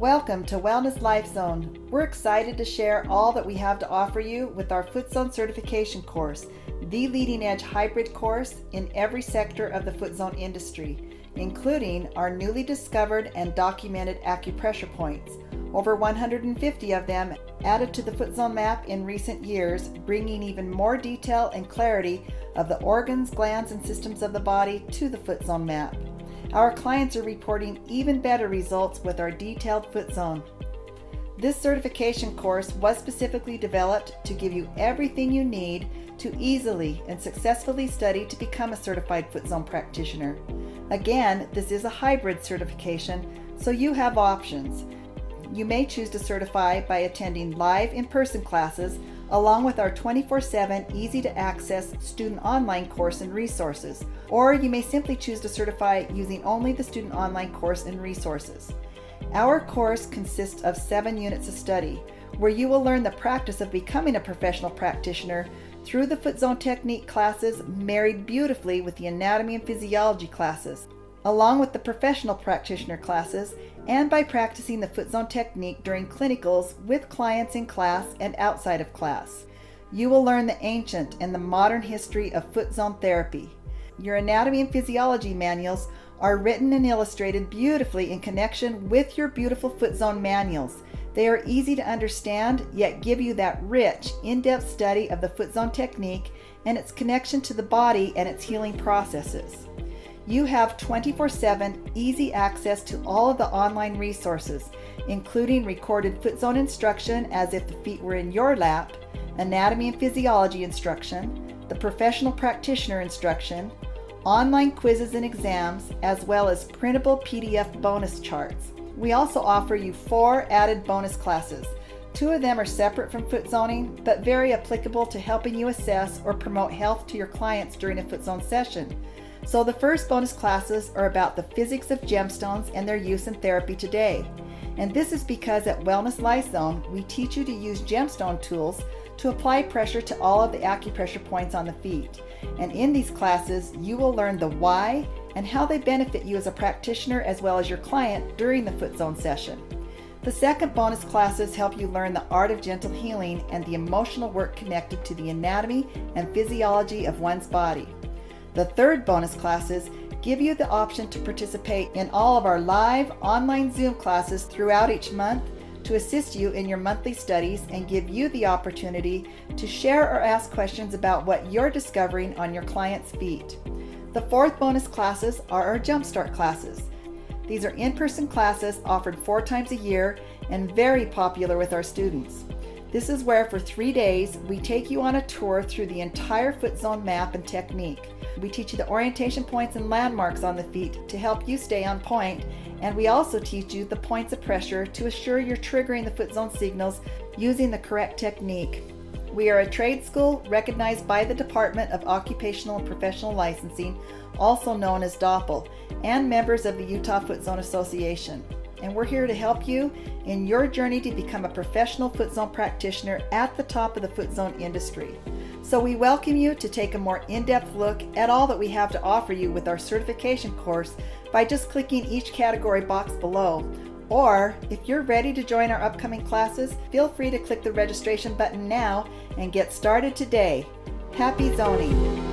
Welcome to Wellness Life Zone. We're excited to share all that we have to offer you with our Foot Zone certification course, the leading edge hybrid course in every sector of the foot zone industry, including our newly discovered and documented acupressure points, over 150 of them added to the foot zone map in recent years, bringing even more detail and clarity of the organs, glands, and systems of the body to the foot zone map. Our clients are reporting even better results with our detailed foot zone. This certification course was specifically developed to give you everything you need to easily and successfully study to become a certified foot zone practitioner. Again, this is a hybrid certification, so you have options. You may choose to certify by attending live in-person classes along with our 24/7 easy-to-access student online course and resources, or you may simply choose to certify using only the student online course and resources. Our course consists of 7 units of study, where you will learn the practice of becoming a professional practitioner through the foot zone technique classes married beautifully with the anatomy and physiology classes, along with the professional practitioner classes, and by practicing the foot zone technique during clinicals with clients in class and outside of class. You will learn the ancient and the modern history of foot zone therapy. Your anatomy and physiology manuals are written and illustrated beautifully in connection with your beautiful foot zone manuals. They are easy to understand, yet give you that rich, in-depth study of the foot zone technique and its connection to the body and its healing processes. You have 24/7 easy access to all of the online resources, including recorded foot zone instruction as if the feet were in your lap, anatomy and physiology instruction, the professional practitioner instruction, online quizzes and exams, as well as printable PDF bonus charts. We also offer you 4 added bonus classes. 2 of them are separate from foot zoning, but very applicable to helping you assess or promote health to your clients during a foot zone session. So the first bonus classes are about the physics of gemstones and their use in therapy today. And this is because at Wellness Life Zone, we teach you to use gemstone tools to apply pressure to all of the acupressure points on the feet. And in these classes, you will learn the why and how they benefit you as a practitioner as well as your client during the foot zone session. The second bonus classes help you learn the art of gentle healing and the emotional work connected to the anatomy and physiology of one's body. The third bonus classes give you the option to participate in all of our live online Zoom classes throughout each month to assist you in your monthly studies and give you the opportunity to share or ask questions about what you're discovering on your client's feet. The fourth bonus classes are our Jumpstart classes. These are in-person classes offered 4 times a year and very popular with our students. This is where for 3 days we take you on a tour through the entire foot zone map and technique. We teach you the orientation points and landmarks on the feet to help you stay on point, and we also teach you the points of pressure to assure you're triggering the foot zone signals using the correct technique. We are a trade school recognized by the Department of Occupational and Professional Licensing, also known as DOPL, and members of the Utah Foot Zone Association. And we're here to help you in your journey to become a professional foot zone practitioner at the top of the foot zone industry. So we welcome you to take a more in-depth look at all that we have to offer you with our certification course by just clicking each category box below. Or if you're ready to join our upcoming classes, feel free to click the registration button now and get started today. Happy zoning!